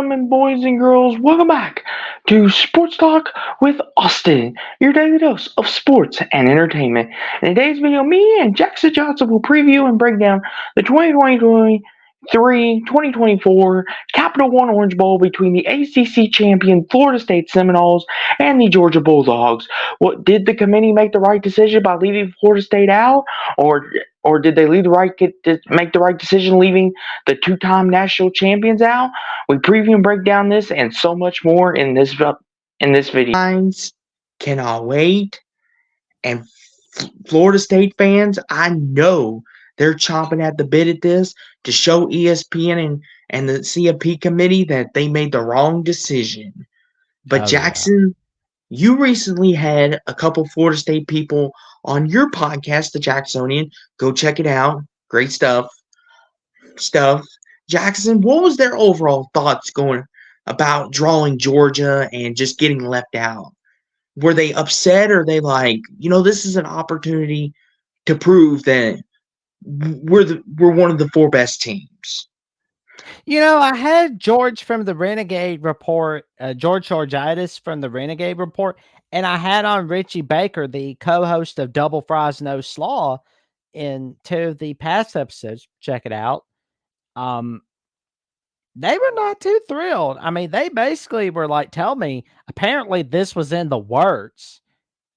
gentlemen, boys and girls, welcome back to Sports Talk with Austin, your daily dose of sports and entertainment. In today's video, me and Jackson Johnson will preview and break down the 2023-2024 Capital One Orange Bowl between the ACC champion Florida State Seminoles and the Georgia Bulldogs. What did the committee make the right decision by leaving Florida State out, or did they make the right decision leaving the two-time national champions out? We preview and break down this and so much more in this video. Cannot wait. And Florida State fans, I know they're chomping at the bit at this to show ESPN and the CFP committee that they made the wrong decision. But Jackson, you recently had a couple Florida State people on your podcast, The Jacksonian. Go check it out. Great stuff. Jackson, what was their overall thoughts going about drawing Georgia and just getting left out? Were they upset, or they like, this is an opportunity to prove that we're one of the four best teams? I had George from the Renegade Report, George Georgitis from the Renegade Report, and I had on Richie Baker, the co-host of Double Fries No Slaw, in two of the past episodes. Check it out. They were not too thrilled. I mean, they basically were like, tell me, apparently this was in the works,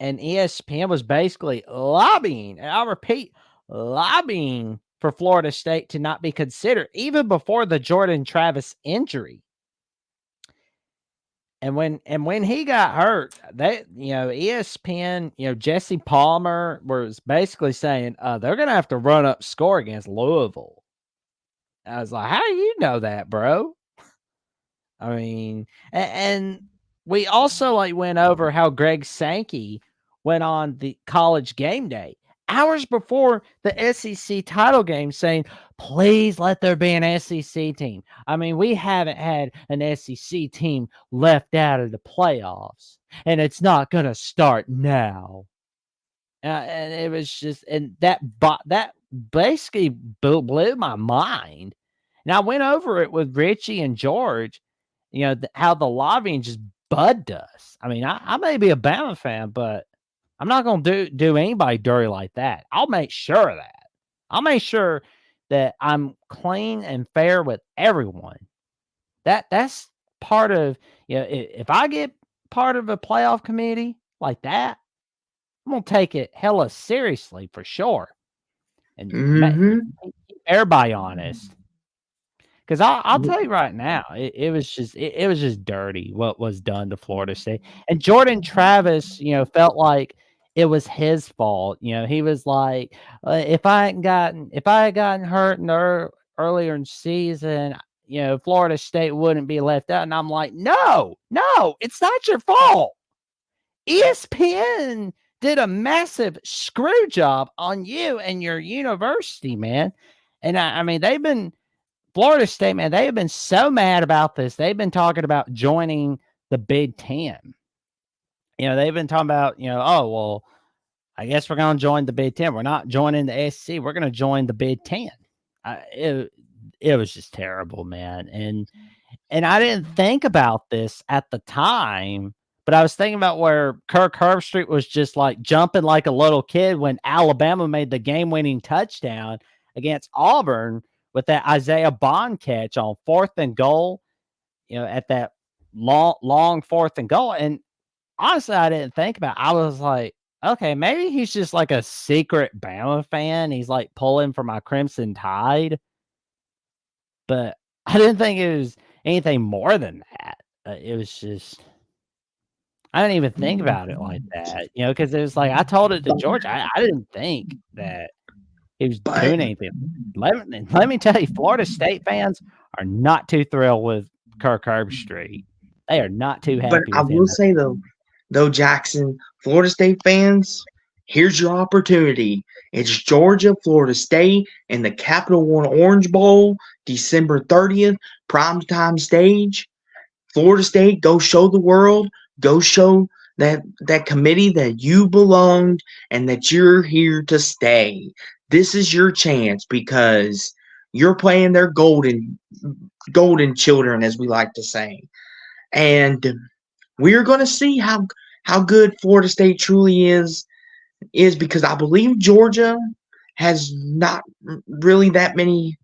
and ESPN was basically lobbying, and I'll repeat, lobbying for Florida State to not be considered even before the Jordan Travis injury. And when he got hurt, ESPN, Jesse Palmer was basically saying they're gonna have to run up score against Louisville. I was like, how do you know that, bro? I mean, and we also went over how Greg Sankey went on the College Game Day hours before the SEC title game saying, please let there be an SEC team. I mean, we haven't had an SEC team left out of the playoffs, and it's not going to start now. And it was just, and that basically blew my mind. And I went over it with Richie and George, how the lobbying just budded us. I mean, I may be a Bama fan, but I'm not going to do anybody dirty like that. I'll make sure of that. I'll make sure that I'm clean and fair with everyone. That's part of, if I get part of a playoff committee like that, I'm going to take it hella seriously for sure. And keep everybody honest. Because I'll tell you right now, it was just dirty what was done to Florida State. And Jordan Travis, felt like it was his fault. He was like, if I had gotten hurt earlier in the season, Florida State wouldn't be left out. And I'm like, no, it's not your fault. ESPN did a massive screw job on you and your university, man. And I mean, Florida State, man, they have been so mad about this. They've been talking about joining the Big Ten. They've been talking about, oh, well, I guess we're going to join the Big Ten. We're not joining the SEC. We're going to join the Big Ten. It was just terrible, man. And I didn't think about this at the time, but I was thinking about where Kirk Herbstreit was just like jumping like a little kid when Alabama made the game-winning touchdown against Auburn with that Isaiah Bond catch on 4th and goal, at that long 4th and goal. And honestly, I didn't think about it. I was like, okay, maybe he's just like a secret Bama fan. He's like pulling for my Crimson Tide. But I didn't think it was anything more than that. It was just, I didn't even think about it like that, because it was like, I told it to George. I didn't think that he was doing anything. Let me tell you, Florida State fans are not too thrilled with Kirk Herbstreit. They are not too happy. But I will say though, Jackson, Florida State fans, here's your opportunity. It's Georgia, Florida State, and the Capital One Orange Bowl, December 30th, primetime stage. Florida State, go show the world, go show that committee that you belonged and that you're here to stay. This is your chance, because You're playing their golden children, as we like to say. And we're going to see how good Florida State truly is because I believe Georgia has not really that many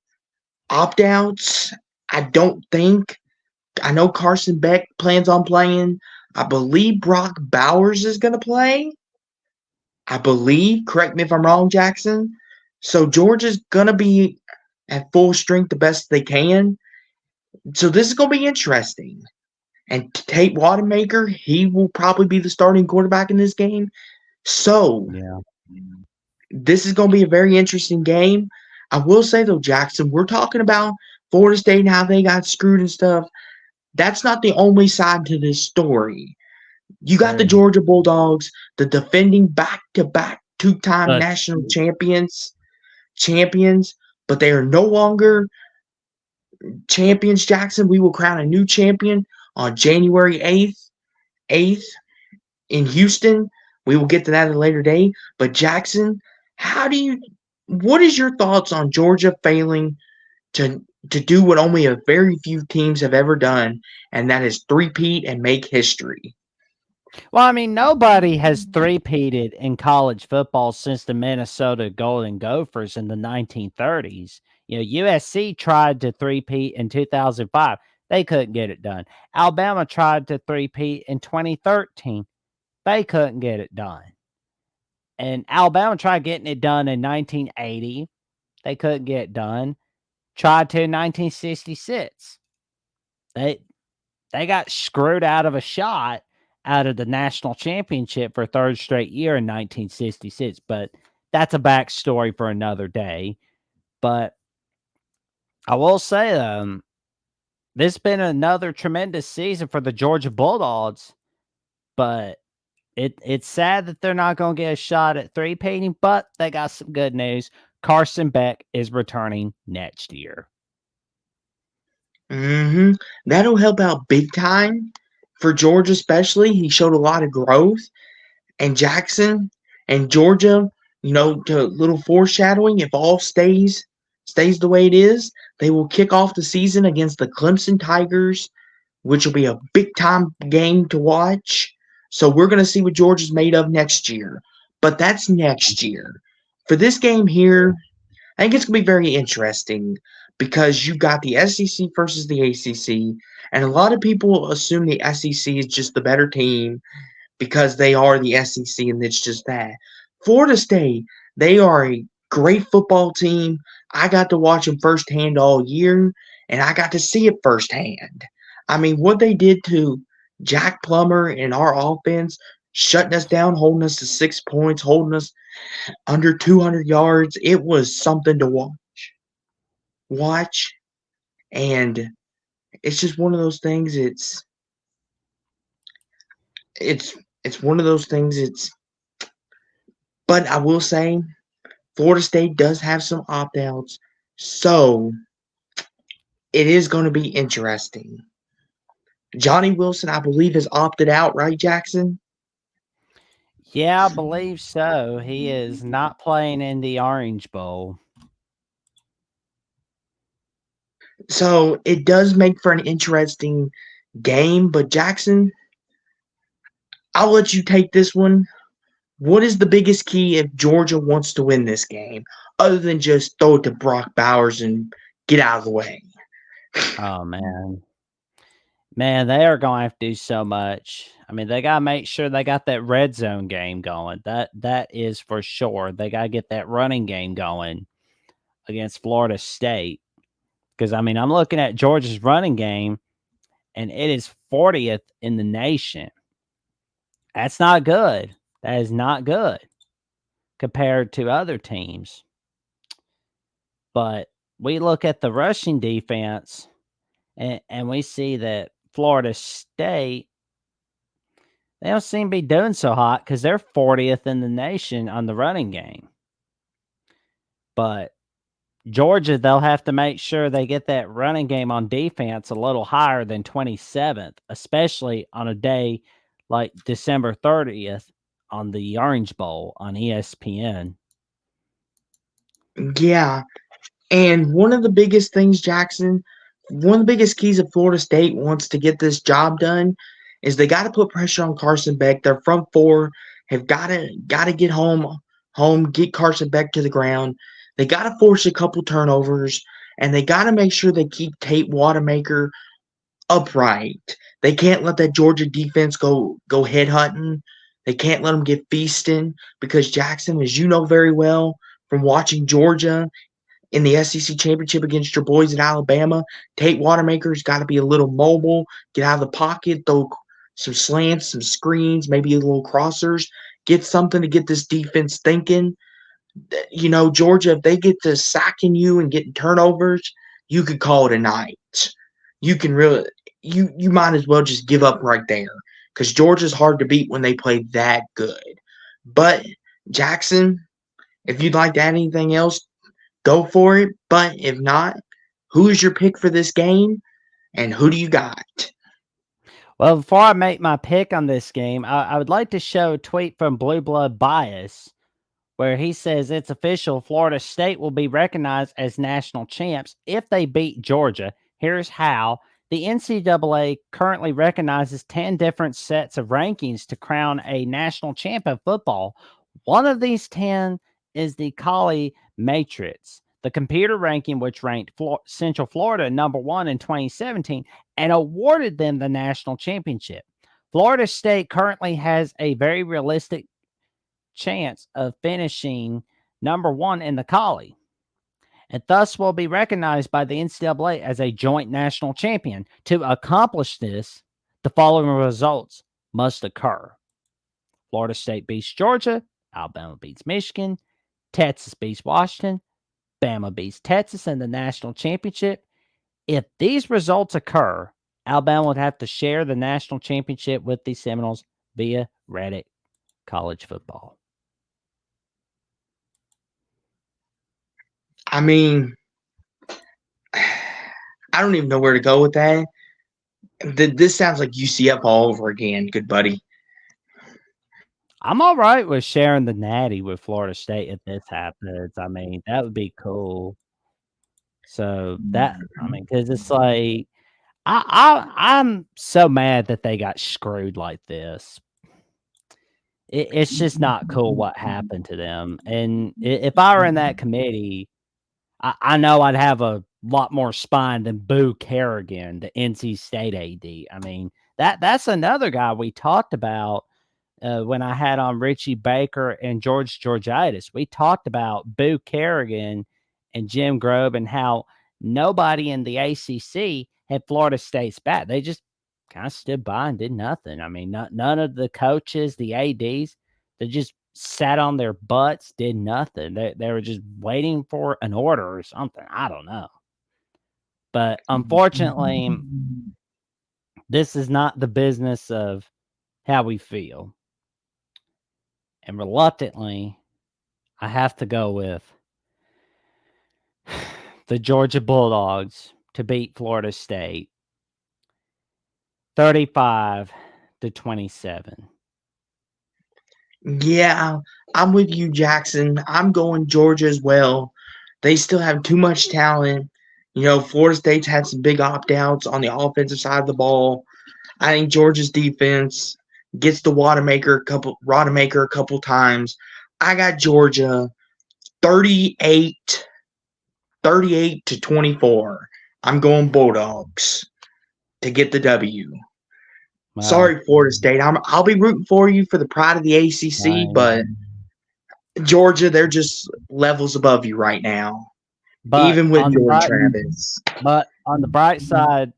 opt outs. I don't think. I know Carson Beck plans on playing. I believe Brock Bowers is going to play. I believe. Correct me if I'm wrong, Jackson. So Georgia's going to be at full strength the best they can. So this is going to be interesting. And Tate Wanamaker, he will probably be the starting quarterback in this game. So Yeah. this is going to be a very interesting game. I will say, though, Jackson, we're talking about Florida State and how they got screwed and stuff. That's not the only side to this story. You got the True. Georgia Bulldogs, the defending back-to-back two-time But national champions, but they are no longer champions, Jackson. We will crown a new champion on January 8th in Houston. We will get to that at a later day. But Jackson, what is your thoughts on Georgia failing to do what only a very few teams have ever done, and that is three-peat and make history? well, I mean, nobody has three-peated in college football since the Minnesota Golden Gophers in the 1930s. USC tried to three-peat in 2005. They couldn't get it done. Alabama tried to three-peat in 2013. They couldn't get it done. And Alabama tried getting it done in 1980. They couldn't get it done. Tried to in 1966. They got screwed out of a shot out of the national championship for a third straight year in 1966. But that's a backstory for another day. But I will say, this has been another tremendous season for the Georgia Bulldogs. But it's sad that they're not going to get a shot at three-peating, but they got some good news. Carson Beck is returning next year. That'll help out big time for Georgia, especially. He showed a lot of growth. And Jackson and Georgia, to little foreshadowing, if all stays the way it is, they will kick off the season against the Clemson Tigers, which will be a big time game to watch. So we're going to see what Georgia's made of next year. But that's next year. For this game here, I think it's going to be very interesting because you got the SEC versus the ACC, and a lot of people assume the SEC is just the better team because they are the SEC and it's just that. Florida State, they are a great football team. I got to watch them firsthand all year, and I got to see it firsthand. I mean, what they did to Jack Plummer and our offense, shutting us down, holding us to 6 points, holding us under 200 yards, it was something to watch. And it's just one of those things. It's one of those things. But I will say, Florida State does have some opt-outs, so it is going to be interesting. Johnny Wilson, I believe, has opted out, right, Jackson? Yeah, I believe so. He is not playing in the Orange Bowl. So it does make for an interesting game, but Jackson, I'll let you take this one. What is the biggest key if Georgia wants to win this game, other than just throw it to Brock Bowers and get out of the way? Oh, man. Man, they are going to have to do so much. I mean, they got to make sure they got that red zone game going. That is for sure. They got to get that running game going against Florida State. Because, I mean, I'm looking at Georgia's running game, and it is 40th in the nation. That's not good. That is not good compared to other teams. But we look at the rushing defense, and we see that Florida State, they don't seem to be doing so hot because they're 40th in the nation on the running game. But Georgia, they'll have to make sure they get that running game on defense a little higher than 27th, especially on a day like December 30th on the Orange Bowl on ESPN. Yeah, And one of the biggest things, Jackson, one of the biggest keys if Florida State wants to get this job done is they got to put pressure on Carson Beck. Their front four have got to get home, get Carson Beck to the ground. They got to force a couple turnovers, and they got to make sure they keep Tate Watermaker upright. They can't let that Georgia defense go head hunting. They can't let them get feasting because Jackson, as you know very well from watching Georgia in the SEC championship against your boys at Alabama, Tate Watermaker's got to be a little mobile, get out of the pocket, throw some slants, some screens, maybe a little crossers, get something to get this defense thinking. Georgia, if they get to sacking you and getting turnovers, you could call it a night. You can really you might as well just give up right there because Georgia's hard to beat when they play that good. But Jackson, if you'd like to add anything else, go for it. But if not, who is your pick for this game, and who do you got? Well, before I make my pick on this game, I would like to show a tweet from Blue Blood Bias where he says it's official. Florida State will be recognized as national champs if they beat Georgia. Here's how. The NCAA currently recognizes 10 different sets of rankings to crown a national champ of football. One of these 10 is the Colley Matrix, the computer ranking which ranked Central Florida number 1 in 2017 and awarded them the national championship. Florida State currently has a very realistic chance of finishing number 1 in the Colley, and thus will be recognized by the NCAA as a joint national champion. To accomplish this, the following results must occur. Florida State beats Georgia, Alabama beats Michigan, Texas beats Washington, Bama beats Texas in the national championship. If these results occur, Alabama would have to share the national championship with the Seminoles via Reddit College Football. I mean, I don't even know where to go with that. This sounds like UCF all over again, good buddy. I'm all right with sharing the natty with Florida State if this happens. I mean, that would be cool. So because it's like I'm so mad that they got screwed like this. It's just not cool what happened to them. And if I were in that committee, I know I'd have a lot more spine than Boo Kerrigan, the NC State AD. I mean, that's another guy we talked about when I had on Richie Baker and George Georgitis. We talked about Boo Kerrigan and Jim Grobe and how nobody in the ACC had Florida State's back. They just kind of stood by and did nothing. I mean, none of the coaches, the ADs, they just sat on their butts, did nothing. They were just waiting for an order or something. I don't know. But unfortunately, this is not the business of how we feel. And reluctantly, I have to go with the Georgia Bulldogs to beat Florida State 35-27. Yeah, I'm with you, Jackson. I'm going Georgia as well. They still have too much talent. Florida State's had some big opt-outs on the offensive side of the ball. I think Georgia's defense gets the Rodemaker a couple times. I got Georgia 38-24. I'm going Bulldogs to get the W. Wow. Sorry, Florida State. I'll be rooting for you for the pride of the ACC, but Georgia, they're just levels above you right now. But even with Jordan Travis. But on the bright side,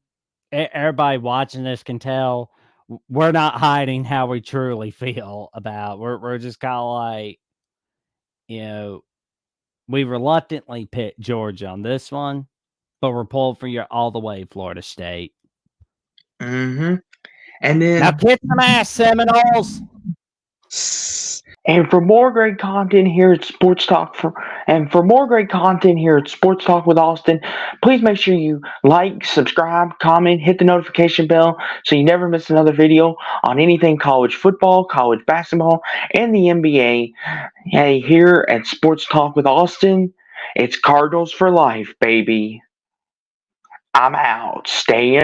everybody watching this can tell we're not hiding how we truly feel about. We're just kind of like, we reluctantly picked Georgia on this one, but we're pulled for you all the way, Florida State. Mm-hmm. And then now kick some ass, Seminoles. And for more great content here at Sports Talk with Austin, please make sure you like, subscribe, comment, hit the notification bell so you never miss another video on anything college football, college basketball, and the NBA. Hey, here at Sports Talk with Austin, It's Cardinals for life, baby. I'm out. Stay in.